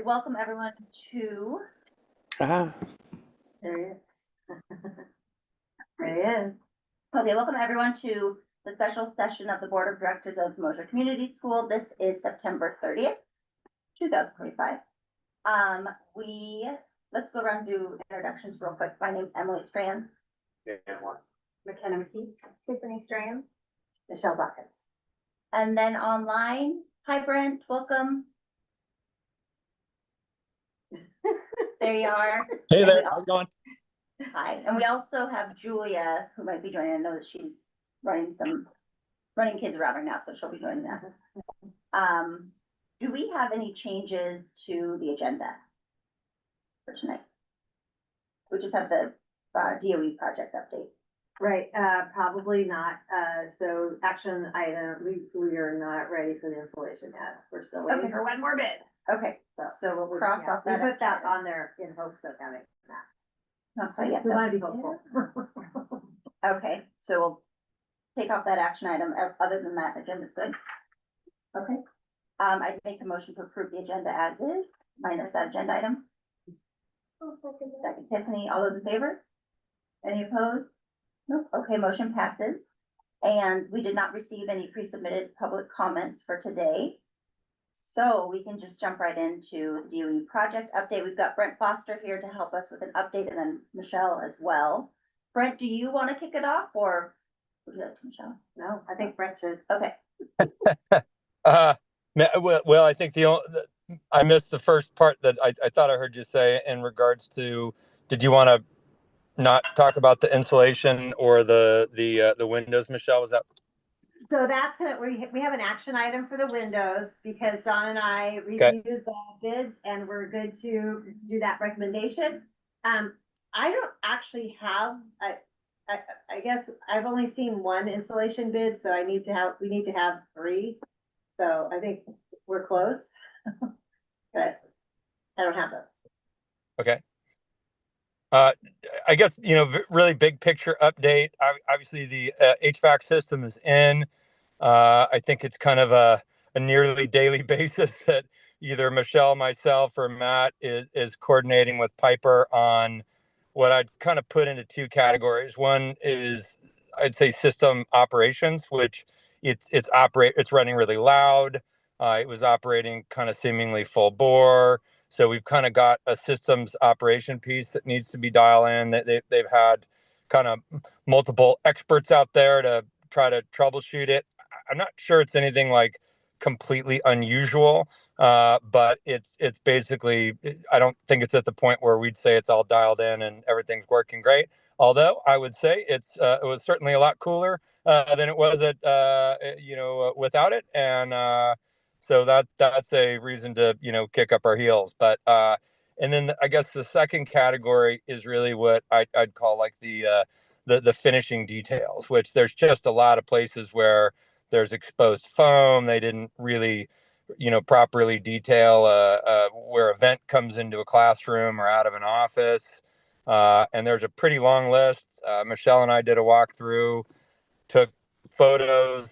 Welcome everyone to, Ah, there he is. There he is. Okay, welcome everyone to the special session of the Board of Directors of Mosier Community School. This is September 30th, 2025. Let's go around and do introductions real quick. My name's Emily Strands. McKenna McKee, Tiffany Strands. Michelle Dawkins. And then online, hi Brent, welcome. There you are. Hey there, how's it going? Hi, and we also have Julia, who might be joining. I know that she's running kids around right now, so she'll be joining us. Do we have any changes to the agenda for tonight? We just have the DOE project update. Right, probably not. So action item, we are not ready for the installation yet. We're still waiting for one more bid. Okay, so we'll cross off We that. put that on there in hopes of having that. Not quite yet, We though. want to be hopeful. Okay, so we'll take off that action item. Other than that, agenda's good. Okay. I'd make a motion to approve the agenda as is, minus that agenda item. Second, Tiffany, all those in favor? Any opposed? Nope. Okay, motion passes. And we did not receive any pre-submitted public comments for today. So we can just jump right into the DOE project update. We've got Brent Foster here to help us with an update, and then Michelle as well. Brent, do you want to kick it off, or would you like to, Michelle? No, I think Brett should. Okay. Well, I think I missed the first part that I thought I heard you say in regards to, did you want to not talk about the insulation or the windows, Michelle? Was that? So that's we have an action item for the windows because Don and I reviewed the bids and we're good to do that recommendation. I don't actually have, I guess I've only seen one installation bid, so we need to have 3. So I think we're close, but I don't have those. Okay. I guess, really big picture update. Obviously the HVAC system is in. I think it's kind of a nearly daily basis that either Michelle, myself, or Matt is coordinating with Piper on what I'd kind of put into 2 categories. One is, I'd say, system operations, which it's running really loud. It was operating kind of seemingly full bore. So we've kind of got a systems operation piece that needs to be dialed in. They've had kind of multiple experts out there to try to troubleshoot it. I'm not sure it's anything like completely unusual, but it's basically, I don't think it's at the point where we'd say it's all dialed in and everything's working great. Although I would say it was certainly a lot cooler than it was without it, and so that's a reason to kick up our heels. But and then I guess the second category is really what I'd call like the finishing details, which there's just a lot of places where there's exposed foam. They didn't really, properly detail where a vent comes into a classroom or out of an office. And there's a pretty long list. Michelle and I did a walkthrough, took photos,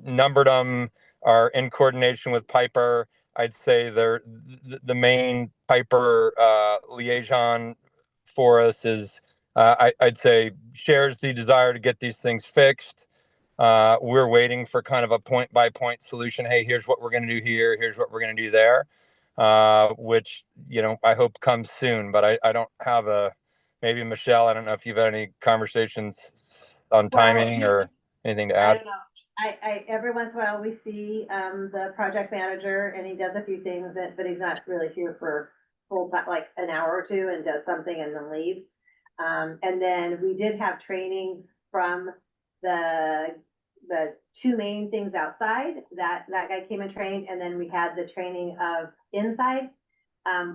numbered them, are in coordination with Piper. I'd say they're the main Piper liaison for us is, I'd say, shares the desire to get these things fixed. We're waiting for kind of a point by point solution. Hey, here's what we're going to do here. Here's what we're going to do there, which, I hope comes soon. But I don't have maybe Michelle, I don't know if you've had any conversations on timing or anything to add. I don't know. I every once in a while we see the project manager and he does a few things, but he's not really here for full time, like an hour or 2, and does something and then leaves. And then we did have training from the 2 main things outside. That guy came and trained, and then we had the training of inside,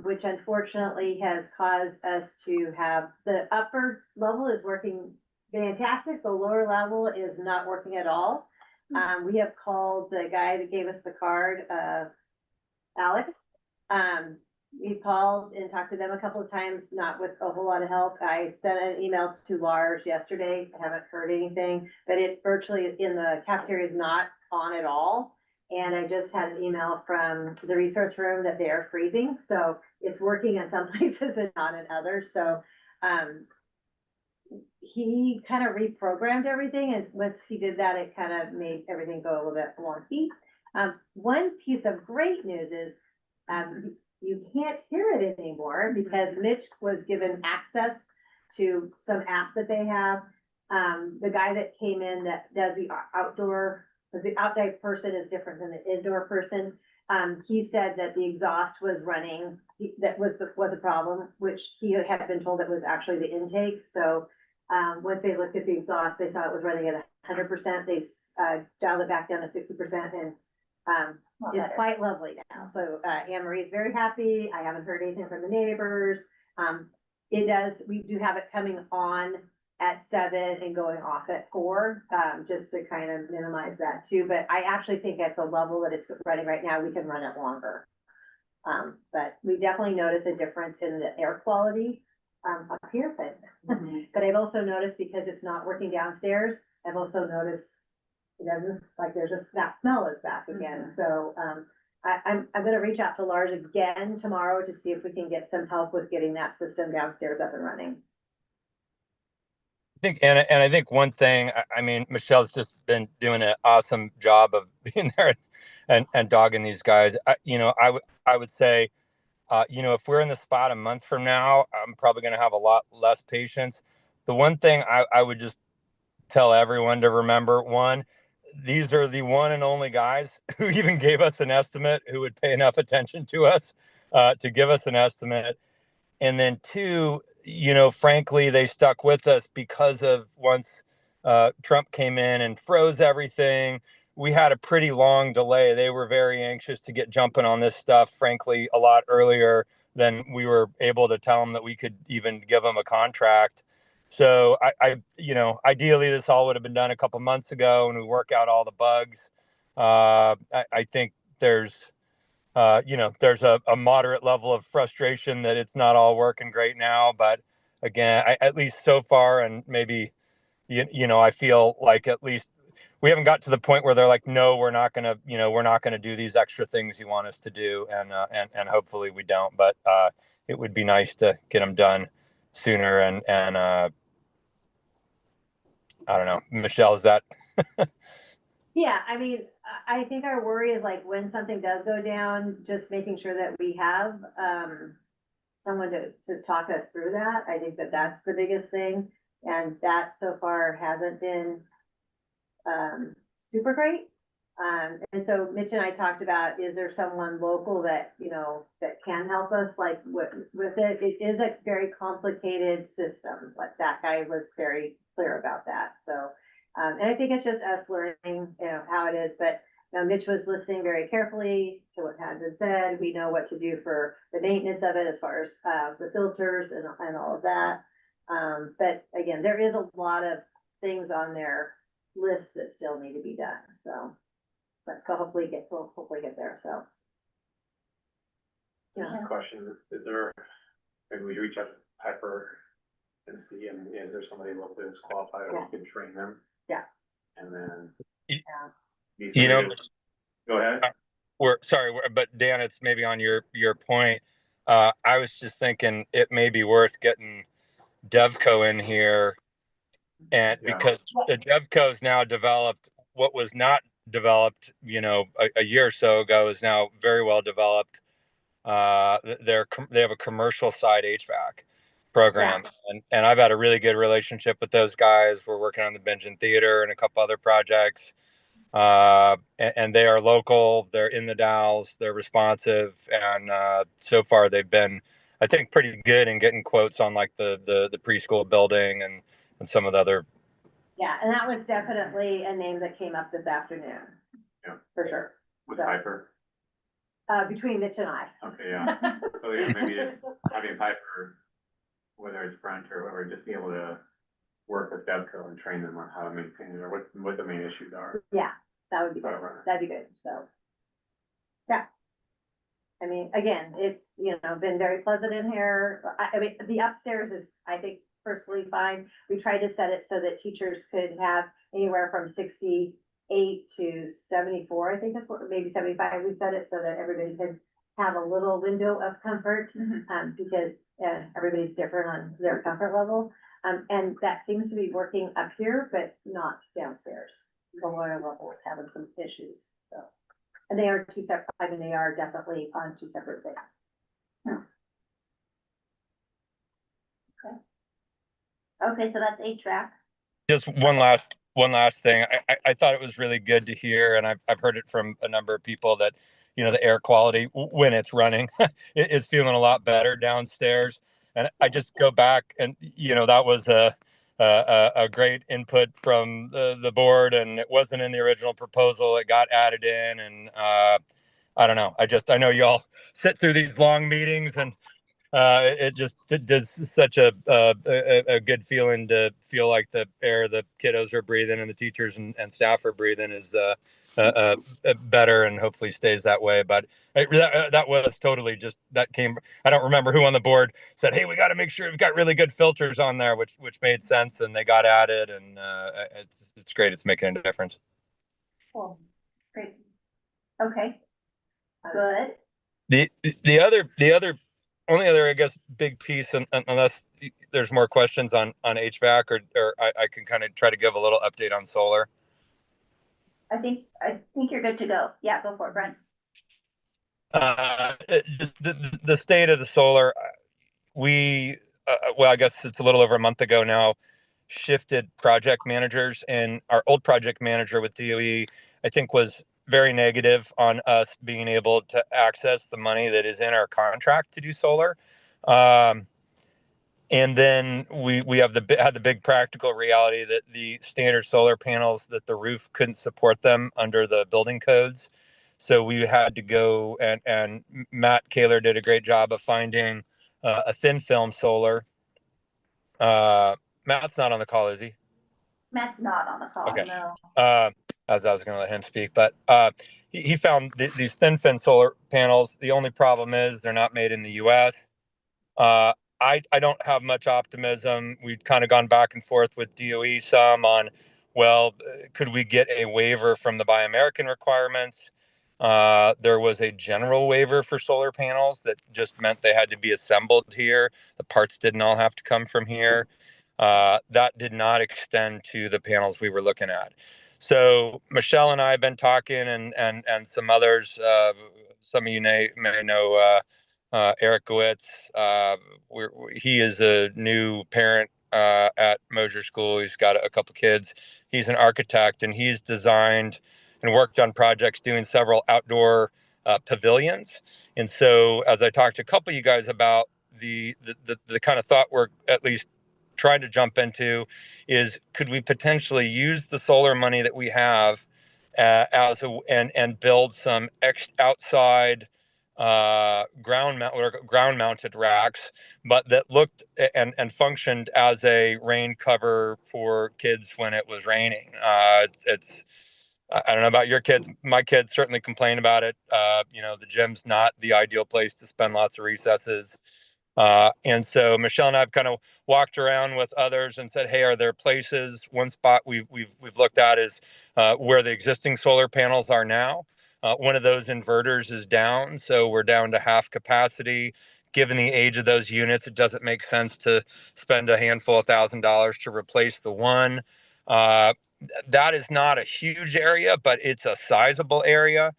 which unfortunately has caused us to have the upper level is working fantastic. The lower level is not working at all. We have called the guy that gave us the card, Alex. We called and talked to them a couple of times, not with a whole lot of help. I sent an email to Lars yesterday. I haven't heard anything, but it virtually in the cafeteria is not on at all. And I just had an email from the resource room that they are freezing, so it's working in some places and not in others, so, he kind of reprogrammed everything, and once he did that, it kind of made everything go a little bit wonky. One piece of great news is, you can't hear it anymore because Mitch was given access to some app that they have. The guy that came in that does the outdoor, because the outdoor person is different than the indoor person. He said that the exhaust was running, that was a problem, which he had been told it was actually the intake, so. Once they looked at the exhaust, they saw it was running at 100%. They dialed it back down to 60%, and it's better. quite lovely now. So Anne Marie is very happy. I haven't heard anything from the neighbors. We do have it coming on at 7 and going off at 4, just to kind of minimize that too. But I actually think at the level that it's running right now, we can run it longer. But we definitely notice a difference in the air quality up here, but I've also noticed, because it's not working downstairs, I've also noticed it doesn't, like, there's just, that smell is back again. So I'm gonna reach out to Lars again tomorrow to see if we can get some help with getting that system downstairs up and running. I think, and I think one thing, I mean, Michelle's just been doing an awesome job of being there and dogging these guys. I would say, if we're in the spot a month from now, I'm probably going to have a lot less patience. The one thing I would just tell everyone to remember: one, these are the one and only guys who even gave us an estimate, who would pay enough attention to us to give us an estimate. And then two, frankly, they stuck with us because of once Trump came in and froze everything. We had a pretty long delay. They were very anxious to get jumping on this stuff, frankly, a lot earlier than we were able to tell them that we could even give them a contract. So ideally, this all would have been done a couple months ago, and we work out all the bugs. I think there's a moderate level of frustration that it's not all working great now. But again, at least so far, and maybe, I feel like at least we haven't got to the point where they're like, no, we're not gonna do these extra things you want us to do, and hopefully we don't. But it would be nice to get them done sooner. And I don't know, Michelle, is that? Yeah, I mean, I think our worry is, like, when something does go down, just making sure that we have someone to talk us through that. I think that that's the biggest thing, and that so far hasn't been super great. And so Mitch and I talked about, is there someone local that, that can help us, like, with it? It is a very complicated system, but that guy was very clear about that. So, and I think it's just us learning, how it is. But Mitch was listening very carefully to what had been said. We know what to do for the maintenance of it, as far as the filters and all of that. But again, there is a lot of things on their list that still need to be done. So, but we'll hopefully get there. So, Just a question, is there, maybe we reach out to Piper and see, and is there somebody locally that's qualified, or we can train them? Yeah. And then. You know, Go ahead. But Dan, it's maybe on your point. I was just thinking it may be worth getting Devco in here, and because the Devco's now developed what was not developed, a year or so ago, is now very well developed. They have a commercial side HVAC program, and I've had a really good relationship with those guys. We're working on the Bingen Theater and a couple other projects. And they are local, they're in the Dalles, they're responsive, and so far they've been, I think, pretty good in getting quotes on, like, the preschool building and some of the other. Yeah, and that was definitely a name that came up this afternoon. Yeah. For sure. With Piper? Between Mitch and I. Okay, yeah. So yeah, maybe just having Piper, whether it's Brent or whoever, just be able to work with Devco and train them on how to maintain it, or what the main issues are. Yeah, that would be good. That'd be good. So, yeah. I mean, again, it's, been very pleasant in here. I mean, the upstairs is, I think, personally fine. We tried to set it so that teachers could have anywhere from 60 8 to 74, I think that's what, maybe 75, we set it so that everybody can have a little window of comfort, because everybody's different on their comfort level. And that seems to be working up here, but not downstairs. The lower levels having some issues, so. And they are two separate, I mean, they are definitely on two separate things. Okay, so that's HVAC. Just one last thing. I thought it was really good to hear, and I've heard it from a number of people that, you know, the air quality when it's running is feeling a lot better downstairs. And I just go back and, you know, that was a great input from the board, and it wasn't in the original proposal. It got added in, and I don't know. I know you all sit through these long meetings, and it does such a good feeling to feel like the air the kiddos are breathing and the teachers and staff are breathing is better, and hopefully stays that way. But that was totally just that came. I don't remember who on the board said, "Hey, we got to make sure we've got really good filters on there," which made sense, and they got added, and it's great. It's making a difference. Cool. Great. Okay. Good. The other only other, I guess, big piece, unless there's more questions on HVAC, or I can kind of try to give a little update on solar. I think you're good to go. Yeah, go for it, Brent. The state of the solar, we, well, I guess it's a little over a month ago now, shifted project managers, and our old project manager with DOE, I think, was very negative on us being able to access the money that is in our contract to do solar. And then we had the big practical reality that the standard solar panels, that the roof couldn't support them under the building codes. So we had to go, and Matt Kaler did a great job of finding a thin film solar. Matt's not on the call, is he? Matt's not on the call. Okay. No. As I was going to let him speak, but he found these thin fin solar panels. The only problem is they're not made in the U.S. I don't have much optimism. We've kind of gone back and forth with DOE some on, well, could we get a waiver from the Buy American requirements? There was a general waiver for solar panels that just meant they had to be assembled here. The parts didn't all have to come from here. That did not extend to the panels we were looking at. So Michelle and I have been talking, and some others. Some of you may know Eric Gowitz. He is a new parent at Mosier School. He's got a couple kids. He's an architect, and he's designed and worked on projects doing several outdoor pavilions. And so, as I talked to a couple of you guys about the kind of thought we're at least trying to jump into is, could we potentially use the solar money that we have and build some outside ground mounted racks, but that looked and functioned as a rain cover for kids when it was raining. It's I don't know about your kids. My kids certainly complain about it. You know, the gym's not the ideal place to spend lots of recesses. And so Michelle and I have kind of walked around with others and said, "Hey, are there places?" One spot we've looked at is where the existing solar panels are now. One of those inverters is down, so we're down to half capacity. Given the age of those units, it doesn't make sense to spend a handful of $1,000s to replace the one. That is not a huge area, but it's a sizable area.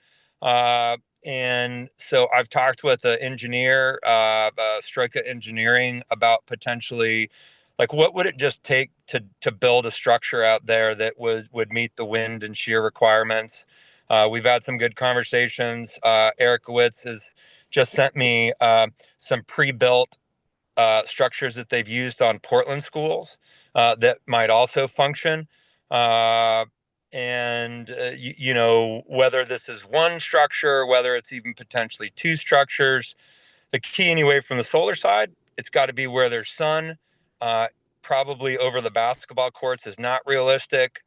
And so I've talked with an engineer, Stroika Engineering, about potentially, like, what would it just take to build a structure out there that would meet the wind and shear requirements. We've had some good conversations. Eric Gowitz has just sent me some pre-built structures that they've used on Portland schools that might also function. You know, whether this is one structure, whether it's even potentially two structures, the key anyway from the solar side, it's got to be where there's sun. Probably over the basketball courts is not realistic.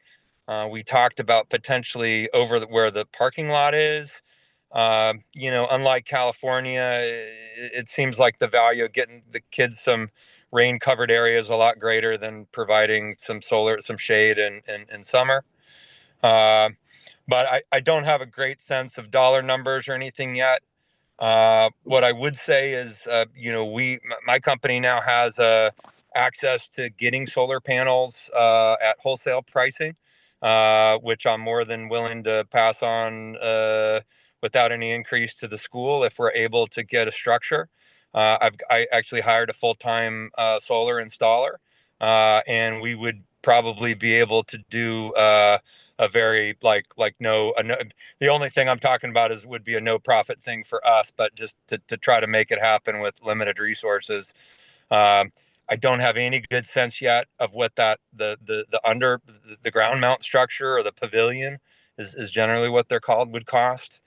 We talked about potentially over where the parking lot is. You know, unlike California, it seems like the value of getting the kids some rain covered areas a lot greater than providing some shade in summer. but I don't have a great sense of dollar numbers or anything yet. What I would say is, my company now has access to getting solar panels at wholesale pricing, which I'm more than willing to pass on without any increase to the school if we're able to get a structure. I actually hired a full-time solar installer, and we would probably be able to do a very no, the only thing I'm talking about would be a no profit thing for us, but just to try to make it happen with limited resources. I don't have any good sense yet of what that the under the ground mount structure or the pavilion is generally what they're called would cost.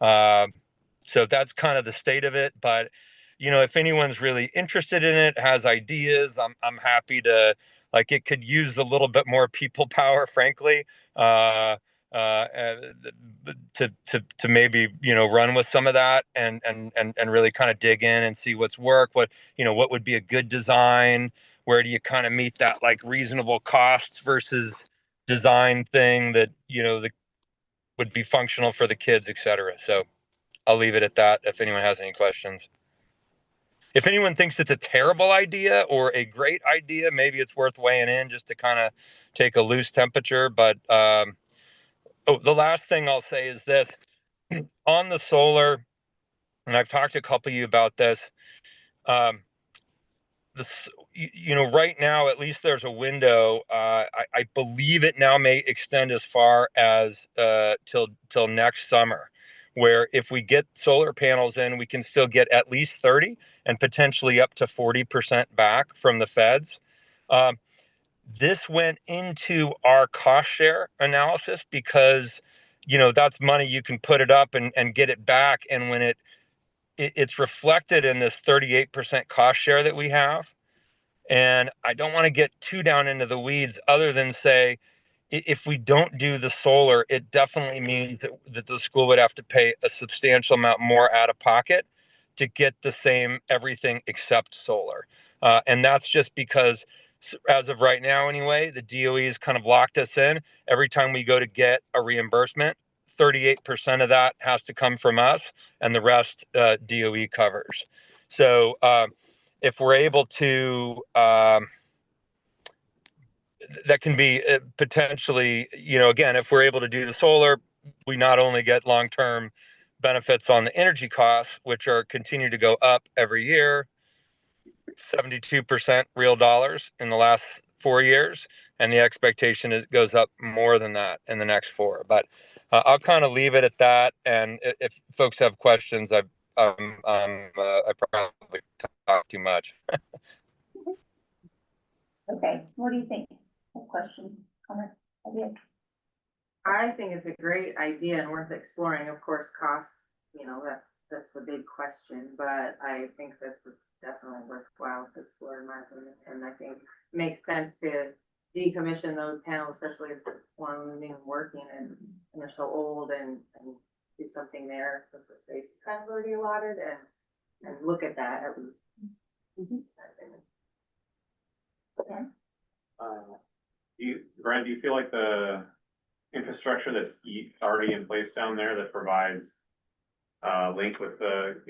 So that's kind of the state of it. But if anyone's really interested in it, has ideas, I'm happy to, like, it could use a little bit more people power, frankly. Uh, to maybe run with some of that and really kind of dig in and see what's what would be a good design, where do you kind of meet that like reasonable costs versus design thing that that would be functional for the kids, etc. So I'll leave it at that if anyone has any questions. If anyone thinks it's a terrible idea or a great idea, maybe it's worth weighing in just to kind of take a loose temperature. But the last thing I'll say is this: on the solar, and I've talked to a couple of you about this. Um, right now, at least there's a window. I believe it now may extend as far as till next summer, where if we get solar panels in, we can still get at least 30 and potentially up to 40% back from the feds. Um, this went into our cost share analysis because that's money you can put it up and get it back, and when it's reflected in this 38% cost share that we have. And I don't want to get too down into the weeds other than say, if we don't do the solar, it definitely means that the school would have to pay a substantial amount more out of pocket to get the same everything except solar. And that's just because, as of right now anyway, the DOE has kind of locked us in. Every time we go to get a reimbursement, 38% of that has to come from us, and the rest DOE covers. So if we're able to, that can be potentially, again, if we're able to do the solar, we not only get long-term benefits on the energy costs, which are continue to go up every year, 72% real dollars in the last 4 years, and the expectation is it goes up more than that in the next 4. But I'll kind of leave it at that. And if folks have questions, I probably talk too much. Okay, what do you think? Question, comment, idea? I think it's a great idea and worth exploring. Of course, costs, that's the big question, but I think this is definitely worthwhile to explore in my opinion. And I think it makes sense to decommission those panels, especially if one of them isn't working and they're so old, and do something there since the space is kind of already allotted, and look at that at least. Okay. Brent, do you feel like the infrastructure that's already in place down there that provides link with the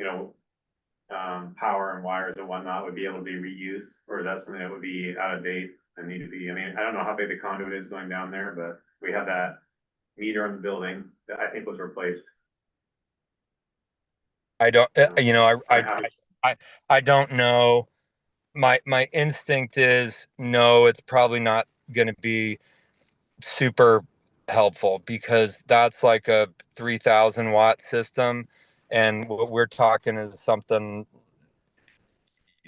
power and wires and whatnot would be able to be reused, or is that something that would be out of date and need to be? I mean, I don't know how big the conduit is going down there, but we have that meter in the building that I think was replaced. I don't, I don't know. My instinct is no, it's probably not going to be super helpful because that's like a 3,000 watt system, and what we're talking is something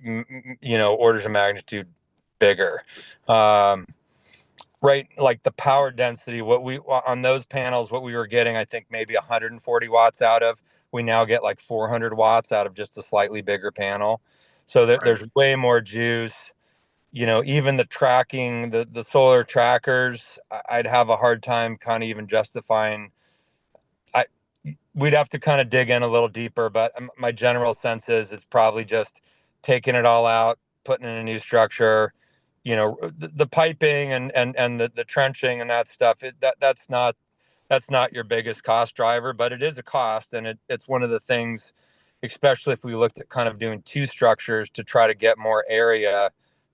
orders of magnitude bigger. Right, like the power density, what we on those panels, what we were getting, I think maybe 140 watts out of, we now get like 400 watts out of just a slightly bigger panel. So there's way more juice. Even the tracking, the solar trackers, I'd have a hard time kind of even justifying. We'd have to kind of dig in a little deeper, but my general sense is it's probably just taking it all out, putting in a new structure. The piping and the trenching and that stuff, that's not that's not your biggest cost driver, but it is a cost, and it's one of the things, especially if we looked at kind of doing two structures to try to get more area,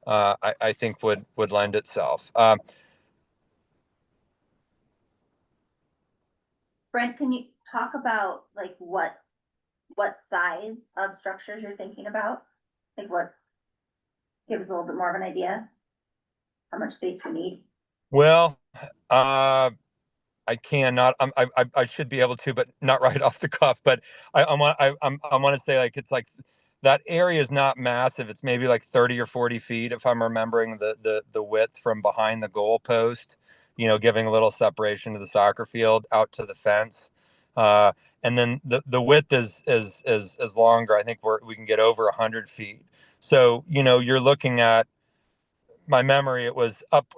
I think would lend itself. Brent, can you talk about like what size of structures you're thinking about? Like what, give us a little bit more of an idea, how much space we need? Well, I cannot. I should be able to, but not right off the cuff. But I want to say like it's like that area is not massive. It's maybe like 30 or 40 feet if I'm remembering the width from behind the goal post. You know, giving a little separation to the soccer field out to the fence. And then the width is longer. I think we can get over 100 feet. So you know, you're looking at my memory, it was up.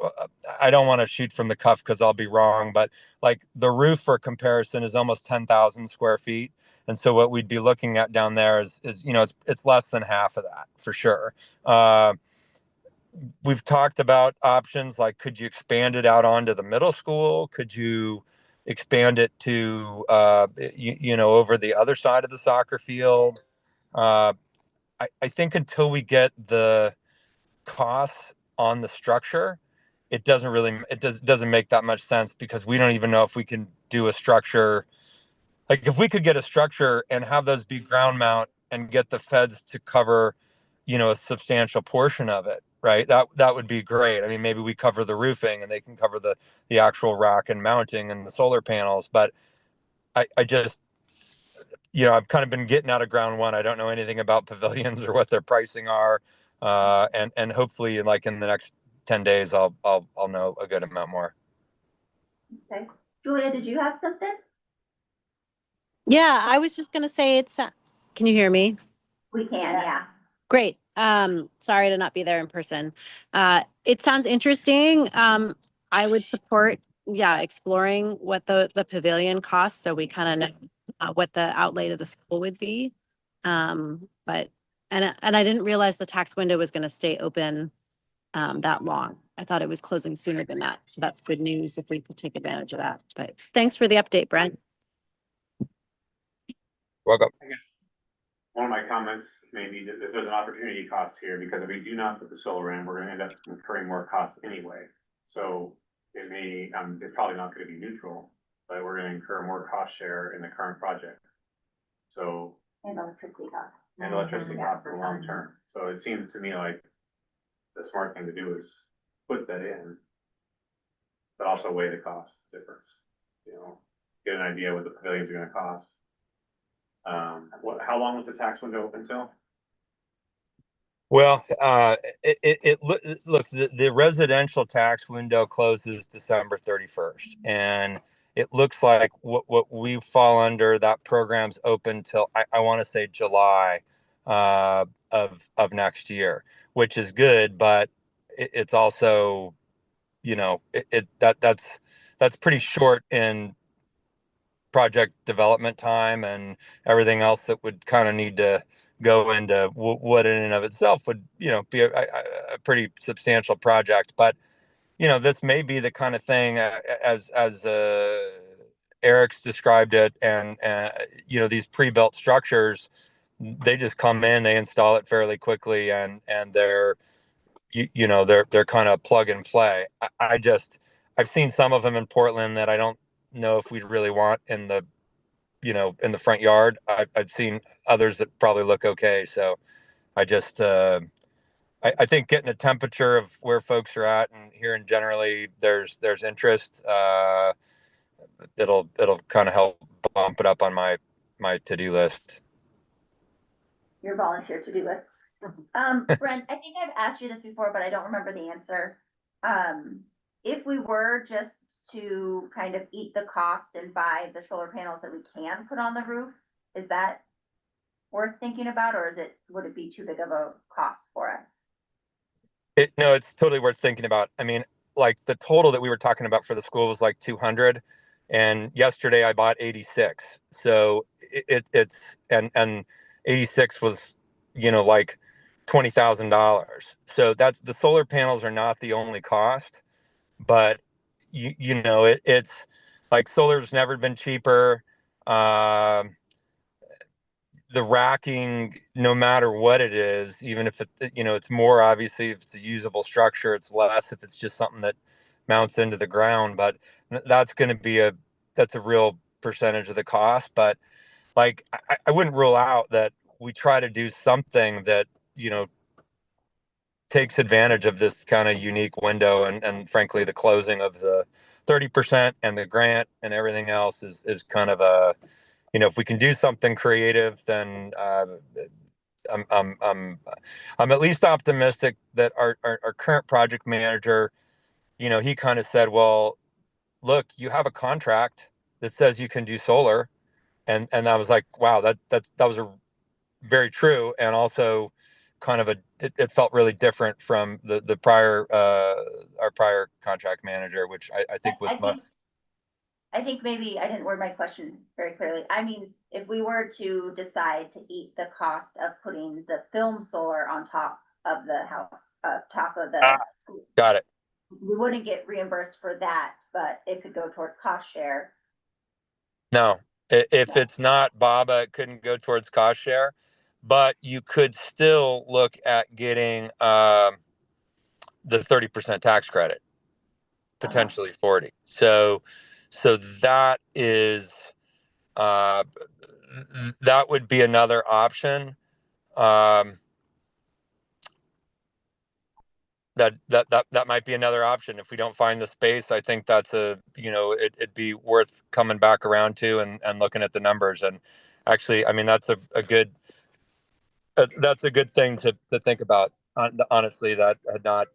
I don't want to shoot from the cuff because I'll be wrong, but like the roof for comparison is almost 10,000 square feet. And so what we'd be looking at down there is you know, it's less than half of that for sure. We've talked about options like, could you expand it out onto the middle school? Could you expand it to, you know, over the other side of the soccer field? I think until we get the costs on the structure, it doesn't make that much sense because we don't even know if we can do a structure. Like if we could get a structure and have those be ground mount and get the feds to cover, you know, a substantial portion of it, right? That would be great. I mean, maybe we cover the roofing and they can cover the actual rack and mounting and the solar panels. But I just, you know, I've kind of been getting out of ground one. I don't know anything about pavilions or what their pricing are. And hopefully like in the next 10 days, I'll know a good amount more. Okay, Julia, did you have something? Yeah, I was just gonna say can you hear me? We can, yeah. Great. Sorry to not be there in person. It sounds interesting. I would support, yeah, exploring what the pavilion costs, so we kind of know what the outlay to the school would be. But and I didn't realize the tax window was gonna stay open that long. I thought it was closing sooner than that. So that's good news if we could take advantage of that. But thanks for the update, Brent. Welcome. I guess one of my comments may be that there's an opportunity cost here, because if we do not put the solar in, we're gonna end up incurring more costs anyway. So it may, it's probably not gonna be neutral, but we're gonna incur more cost share in the current project. So, And electricity costs. and electricity costs in the long term. So it seems to me like the smart thing to do is put that in, but also weigh the cost difference, you know, get an idea what the pavilions are gonna cost. How long was the tax window open till? Well, look, the residential tax window closes December 31st, and it looks like what we fall under, that program's open till I want to say July of next year, which is good, but it's also, you know, that's pretty short in project development time and everything else that would kind of need to go into what in and of itself would, you know, be a pretty substantial project. But you know, this may be the kind of thing, as Eric's described it, and you know, these pre-built structures, they just come in, they install it fairly quickly, and they're, you know, they're kind of plug and play. I've seen some of them in Portland that I don't know if we'd really want in the, you know, in the front yard. I've seen others that probably look okay. So I just, I think getting a temperature of where folks are at and hearing generally there's interest, it'll kind of help bump it up on my to-do list. Your volunteer to-do list. Brent, I think I've asked you this before, but I don't remember the answer. If we were just to kind of eat the cost and buy the solar panels that we can put on the roof, is that worth thinking about, or would it be too big of a cost for us? No, it's totally worth thinking about. I mean, like the total that we were talking about for the school was like 200, and yesterday I bought 86. So it's and 86 was, you know, like $20,000. So that's, the solar panels are not the only cost, but you know, it's like solar's never been cheaper. Um, the racking, no matter what it is, even if it, it's more, obviously if it's a usable structure, it's less if it's just something that mounts into the ground. But that's going to be that's a real percentage of the cost. But like, I wouldn't rule out that we try to do something that, takes advantage of this kind of unique window, and frankly, the closing of the 30% and the grant and everything else is kind of a, if we can do something creative, then I'm I'm I'm I'm at least optimistic that our current project manager, he kind of said, well, look, you have a contract that says you can do solar, and I was like, wow, that was a very true, and also kind of it felt really different from the prior our prior contract manager, which I think was much. I think maybe I didn't word my question very clearly. I mean, if we were to decide to eat the cost of putting the film solar on top of the house, top of the school, Got it. we wouldn't get reimbursed for that, but it could go towards cost share. No, if it's not BABA, it couldn't go towards cost share, but you could still look at getting the 30% tax credit, potentially 40. So that is uh, that would be another option. Um, that might be another option if we don't find the space. I think that's it'd be worth coming back around to, and looking at the numbers. And actually, I mean, that's a good thing to think about. Honestly, that had not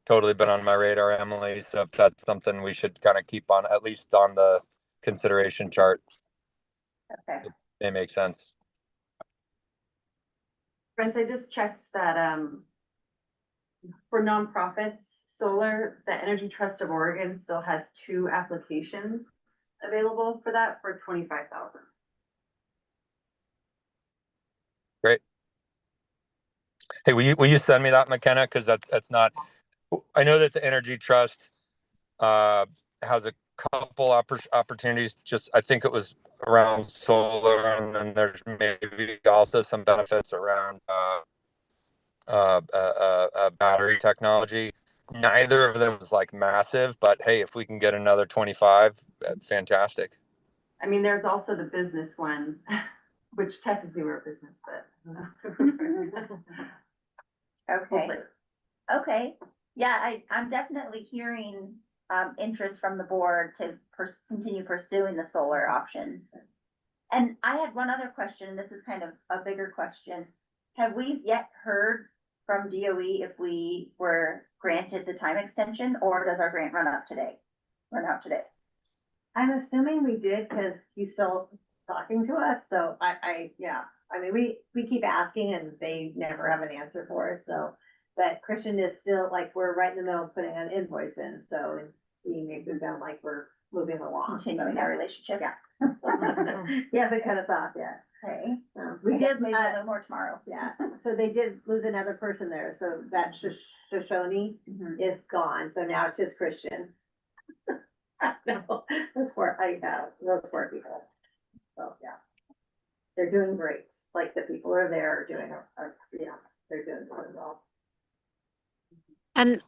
totally been on my radar, Emily. So if that's something we should kind of keep on, at least on the consideration chart, Okay. it may make sense. Brent, I just checked that, for nonprofits, solar, the Energy Trust of Oregon still has 2 applications available for that for 25,000. Great. Hey, will you send me that, McKenna? Because that's not. I know that the Energy Trust has a couple opportunities. Just I think it was around solar, and then there's maybe also some benefits around battery technology. Neither of them is like massive, but hey, if we can get another 25, fantastic. I mean, there's also the business one, which technically we're a business, but. Okay. Okay. Yeah, I'm definitely hearing interest from the board to continue pursuing the solar options. And I had one other question. This is kind of a bigger question. Have we yet heard from DOE if we were granted the time extension, or does our grant run out today? I'm assuming we did because he's still talking to us, so yeah. I mean, we keep asking and they never have an answer for us, so. But Christian is still, like, we're right in the middle of putting an invoice in, so he makes it sound like we're moving along. Continuing our relationship. Yeah. He hasn't cut us off yet. Okay. We did, maybe a little more tomorrow. yeah, so they did lose another person there, so that Shoshone is gone, so now it's just Christian. No, those poor people. So, yeah. They're doing great, like the people are there doing, they're doing really well. And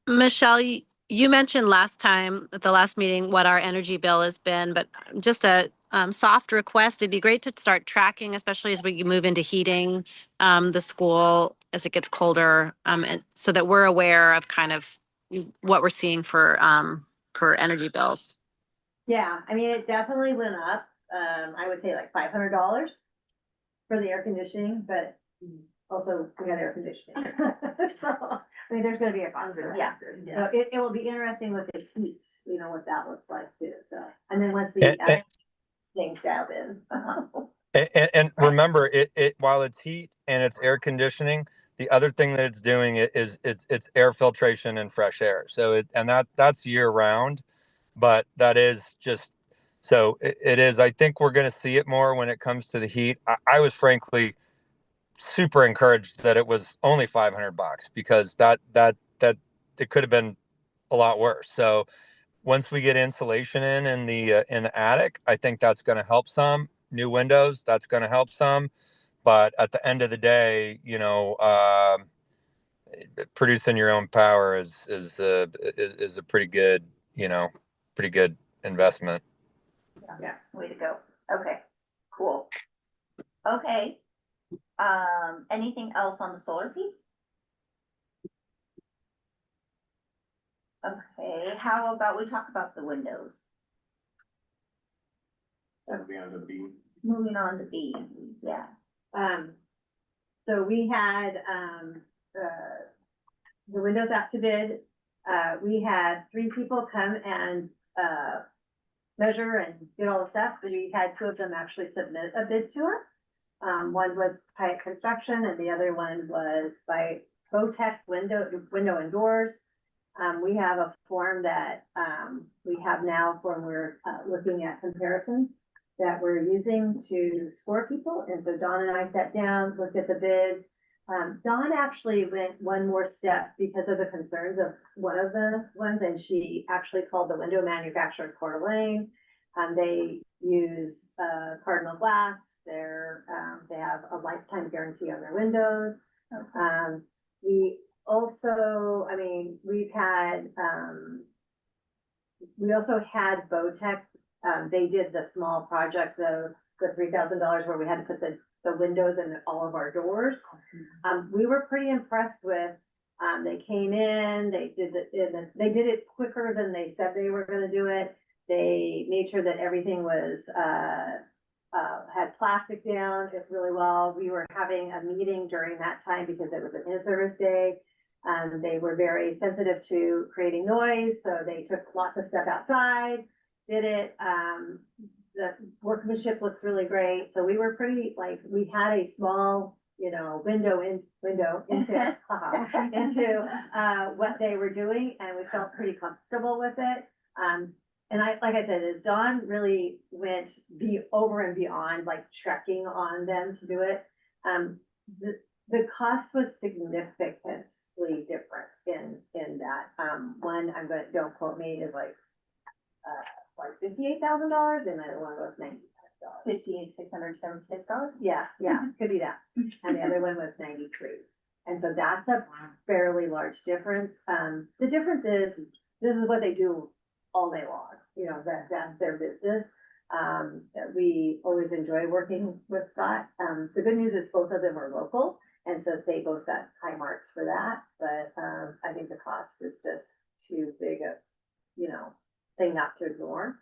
Michelle, you mentioned last time at the last meeting what our energy bill has been, but just a soft request. It'd be great to start tracking, especially as we move into heating the school as it gets colder, and so that we're aware of kind of what we're seeing for energy bills. Yeah, I mean, it definitely went up. I would say like $500 for the air conditioning, but also we had air conditioning. So, I mean, there's gonna be a cost. Yeah. So it will be interesting with the heat, what that looks like too, so. And then once we things dialed in. And remember, it while it's heat and it's air conditioning, the other thing that it's doing is it's air filtration and fresh air. So that's year round, but that is just so it is. I think we're going to see it more when it comes to the heat. I was frankly super encouraged that it was only $500 because that it could have been a lot worse. So once we get insulation in the attic, I think that's going to help some. New windows, that's going to help some. But at the end of the day, producing your own power is a pretty good, pretty good investment. Yeah, way to go. Okay, cool. Okay. Anything else on the solar piece? Okay, how about we talk about the windows? That'll be on the B. Moving on to B, yeah. So we had, the windows out to bid. We had 3 people come and, measure and get all the stuff. We had 2 of them actually submit a bid to us. One was Hyatt Construction and the other one was by Botech Window and Doors. We have a form that, we have now when we're, looking at comparisons that we're using to score people. And so Dawn and I sat down, looked at the bids. Dawn actually went one more step because of the concerns of one of the ones, and she actually called the window manufacturer in Coeur d'Alene. They use Cardinal Glass. They have a lifetime guarantee on their windows. We also, I mean, we also had Botech. They did the small project, the $3,000 where we had to put the windows in all of our doors. We were pretty impressed with, they came in, they did it quicker than they said they were gonna do it. They made sure that everything was, had plastic down really well. We were having a meeting during that time because it was an in-service day. They were very sensitive to creating noise, so they took lots of stuff outside, did it. The workmanship looks really great. So we were pretty, we had a small, window into what they were doing, and we felt pretty comfortable with it. And like I said, as Dawn really went over and beyond, checking on them to do it. The cost was significantly different in that. One, don't quote me, is like $58,000, and the other one was $90,000. $58,676? Yeah, could be that. And the other one was 93. And so that's a fairly large difference. The difference is, this is what they do all day long. That's their business. We always enjoy working with Scott. The good news is both of them are local, and so they both got high marks for that. But I think the cost is just too big a, thing not to ignore.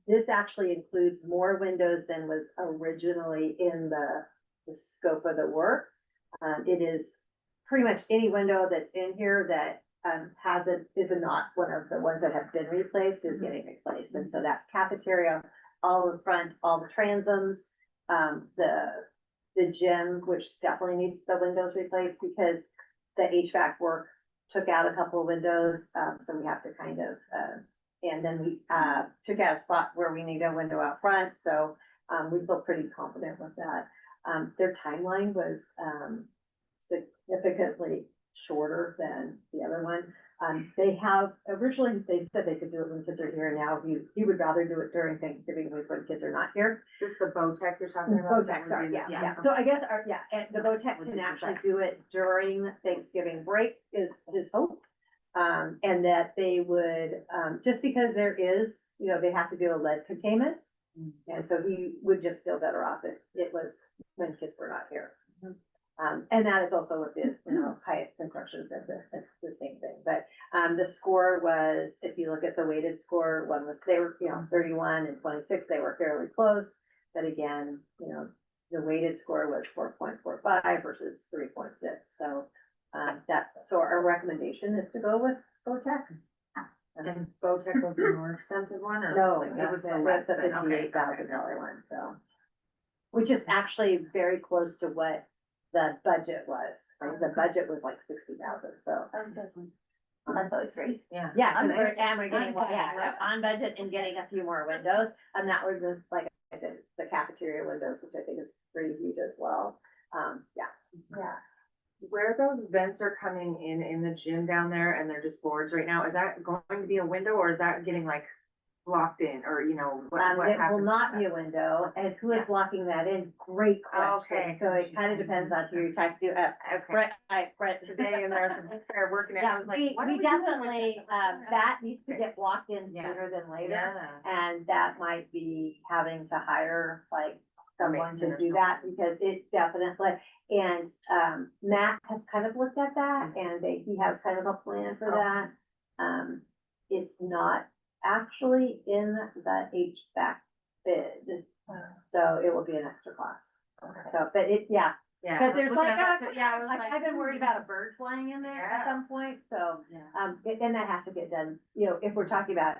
This actually includes more windows than was originally in the scope of the work. It is pretty much any window that's in here that is not one of the ones that have been replaced is getting replaced. And so that's cafeteria, all the front, all the transoms, the gym, which definitely needs the windows replaced because the HVAC work took out a couple of windows. So we have to kind of, and then we took out a spot where we need a window out front. So we feel pretty confident with that. Their timeline was significantly shorter than the other one. Originally they said they could do it when kids are here. Now he would rather do it during Thanksgiving week when kids are not here. Is this the Botech you're talking about? Botech, sorry, yeah. So I guess, and the Botech can actually do it during Thanksgiving break is his hope. And that they would, just because there is, they have to do a lead containment. And so he would just feel better off if it was when kids were not here. And that is also what the, Hyatt Construction said, the same thing. But the score was, if you look at the weighted score, they were, 31 and 26, they were fairly close. But again, the weighted score was 4.45 versus 3.6. So so our recommendation is to go with Botech. And Botech was the more expensive one, or? No, That was the that's a okay. $58,000 one, so. Which is actually very close to what the budget was. The budget was like 60,000, so. That's always great. Yeah. Yeah, On we're budget. getting, on budget and getting a few more windows, and that was just, like I said, the cafeteria windows, which I think is pretty huge as well. Yeah. where those vents are coming in the gym down there and they're just boards right now, is that going to be a window or is that getting like blocked in or, you know, what It will happens? not be a window, and who is Yeah. blocking that in? Great question. Okay. So it kind of depends on who you're talking to. Okay. Brett, Today and they're working it, I Yeah, was like, we what are we definitely, doing? that needs to Okay. get blocked in Yeah. sooner than later. Yeah. And that might be having to hire like someone to Mason or do that because it's definitely, and, Matt has kind of looked at that and he has kind of a plan for that. It's not actually in the HVAC bid, so it will be an extra cost. So, but it, yeah, Yeah. because there's like, yeah, I was like, like. I've been worried about a bird flying in there at Yeah. some point, so, Yeah. and that has to get done, you know, if we're talking about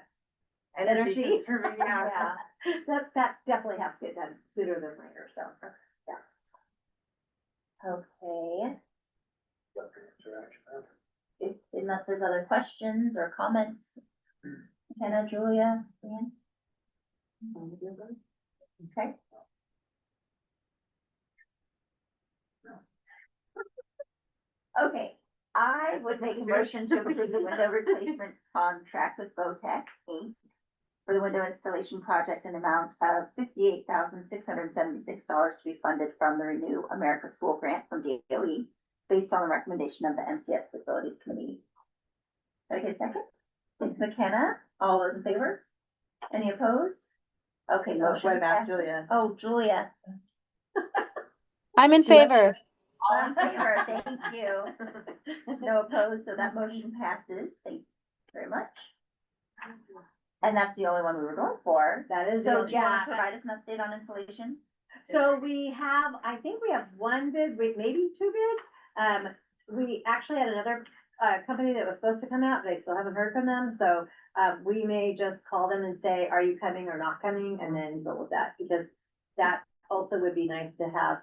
Energy energy. conserving, yeah. Yeah, that definitely has to get done sooner than later, so, yeah. Okay. Unless there's other questions or comments. McKenna, Julia, Dan? Okay. Okay, I would make a motion to approve the window replacement contract with Botech Inc. for the window installation project in amount of $58,676 to be funded from the Renew America School Grant from DOE based on the recommendation of the MCS Facilities Committee. Did I get a second? Thanks, McKenna. All those in favor? Any opposed? Okay, motion. What about passes. Julia? Oh, Julia. I'm in Julia? favor. All in favor, thank you. No opposed, so that motion passes. Thank you very much. And that's the only one we were going for. That is, So do you want yeah. to provide us an update on installation? So we have, I think we have one bid, maybe two bids. We actually had another, company that was supposed to come out, but I still haven't heard from them, so, we may just call them and say, are you coming or not coming, and then go with that, because that also would be nice to have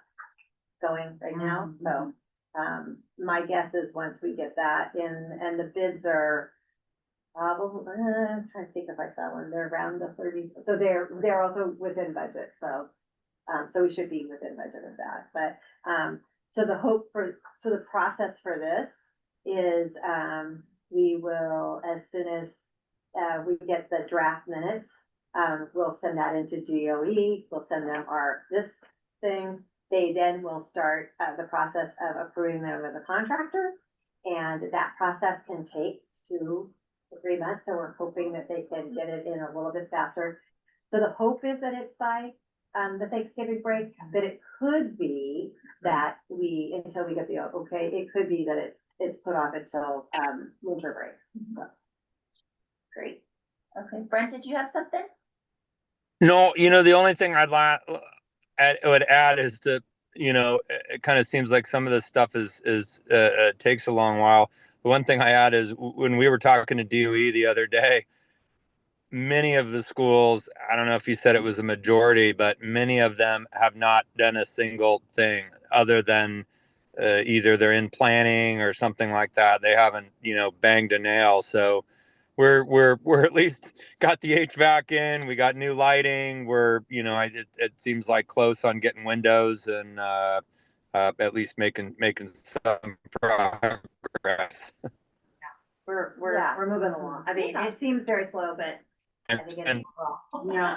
going right now, so, my guess is once we get that in, and the bids are probably, I'm trying to think if I saw one, they're around the 30, so they're also within budget, so. So we should be within budget of that, but, so the process for this is, we will, as soon as, we get the draft minutes, we'll send that into DOE, we'll send them this thing. They then will start, the process of approving them as a contractor, and that process can take 2 to 3 months, so we're hoping that they can get it in a little bit faster. So the hope is that it's by the Thanksgiving break, but it could be that until we get the, okay, it could be that it's put off until, winter break. So, Great. Okay, Brent, did you have something? No, the only thing would add is that, it kind of seems like some of this stuff takes a long while. The one thing I add is when we were talking to DOE the other day, many of the schools, I don't know if you said it was a majority, but many of them have not done a single thing other than either they're in planning or something like that. They haven't, banged a nail. So we're at least got the HVAC in. We got new lighting. It seems like close on getting windows and at least making some progress. we're moving along. I mean, it seems very slow, but I think it's And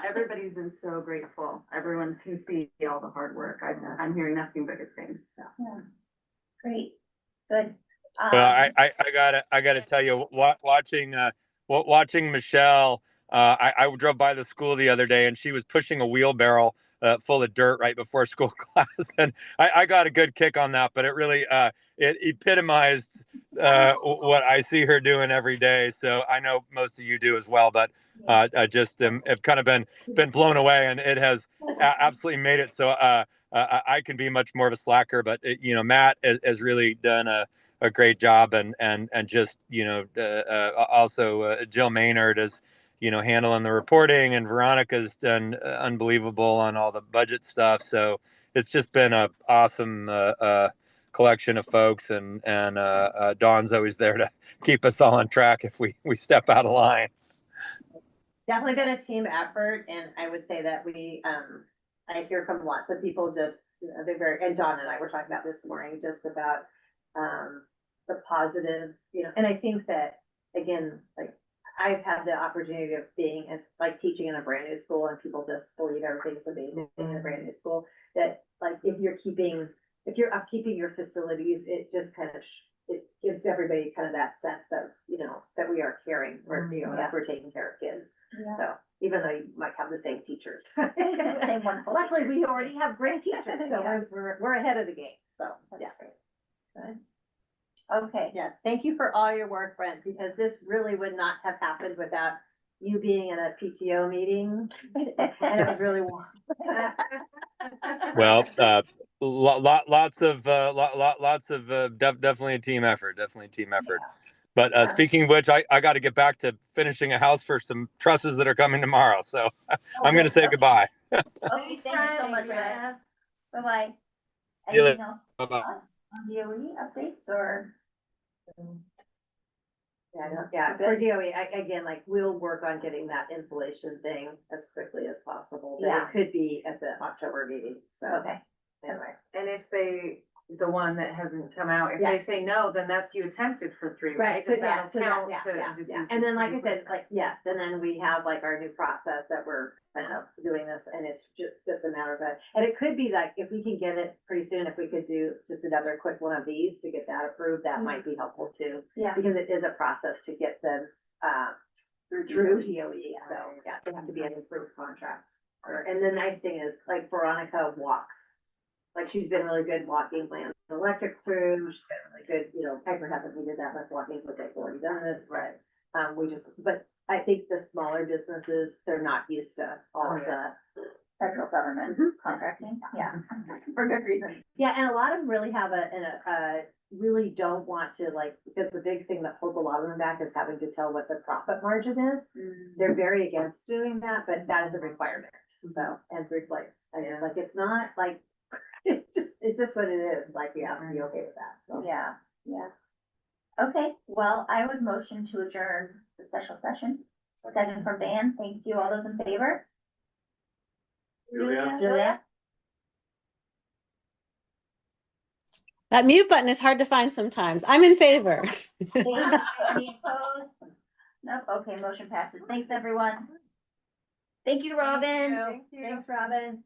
Everybody's been so grateful. Everyone can see all the hard work. I'm hearing nothing but good things. So. Yeah. Great, good. Well, I gotta tell you, watching Michelle. I drove by the school the other day, and she was pushing a wheelbarrow full of dirt right before school class, and I got a good kick on that. But it really it epitomized what I see her doing every day. So I know most of you do as well, but I just have kind of been blown away, and it has absolutely made it so I can be much more of a slacker. But Matt has really done a great job, and just also Jill Maynard is handling the reporting, and Veronica's done unbelievable on all the budget stuff. So it's just been a awesome collection of folks, and Dawn's always there to keep us all on track if we step out of line. Definitely been a team effort, and I would say that I hear from lots of people just, they're very, and Dawn and I were talking about this morning, just about the positive, and I think that, again, like, I've had the opportunity of being, like, teaching in a brand new school, and people just believe everything's amazing in a brand new school, that, like, if you're upkeeping your facilities, it just kind of, it gives everybody kind of that sense that, that we are caring for, that we're taking care of kids. Yeah. So even though you might have the same teachers. Same wonderful Luckily, teachers. we already have great teachers, so Yeah. we're ahead of the game, so, That's yeah. great. Good. Okay, Yeah, thank you for all your work, Brent, because this really would not have happened without you being in a PTO meeting, and it was really warm. Well, lots of definitely a team effort. Definitely a team effort. But Yeah. speaking of which, I got to get back to finishing a house for some trusses that are coming tomorrow. So I'm going to say goodbye. Okay, thank you so much, Brett. Bye-bye. See you later. Anything else Bye-bye. on DOE updates or? Yeah, for DOE, again, like, we'll work on getting that insulation thing as quickly as possible, but Yeah. it could be at the October meeting, so. Okay. Anyway. And if the one that hasn't come out, if Yeah. they say no, then that's you attempted for 3 Right, weeks. so yeah, That'll so count yeah, to yeah, just yeah. use And the then, like I 3 said, weeks. like, yes, and then we have like our new process that we're kind of doing this, and it's just a matter of it. And it could be like, if we can get it pretty soon, if we could do just another quick one of these to get that approved, that might be helpful too. Yeah. Because it is a process to get them, through DOE, so, yeah, they have to be an approved contract. And the nice thing is, like, Veronica walks. Like, she's been really good walking Land Electric through, she's been really good, Piper hasn't needed that much walking, but they've already done this, right? But I think the smaller businesses, they're not used to all of the. Federal government contracting, yeah, for good reason. Yeah, and a lot of them really have really don't want to, like, because the big thing that holds a lot of them back is having to tell what the profit margin is. They're very against doing that, but that is a requirement, so, and it's like, it's not like, it's just what it is, like, we have to be okay with that, so. Yeah, yeah. Okay, well, I would motion to adjourn the special session. Second from Dan, thank you. All those in favor? Julia? Julia? That mute button is hard to find sometimes. I'm in favor. Any opposed? Nope, okay, motion passes. Thanks, everyone. Thank you, Robin. Thanks, Robin.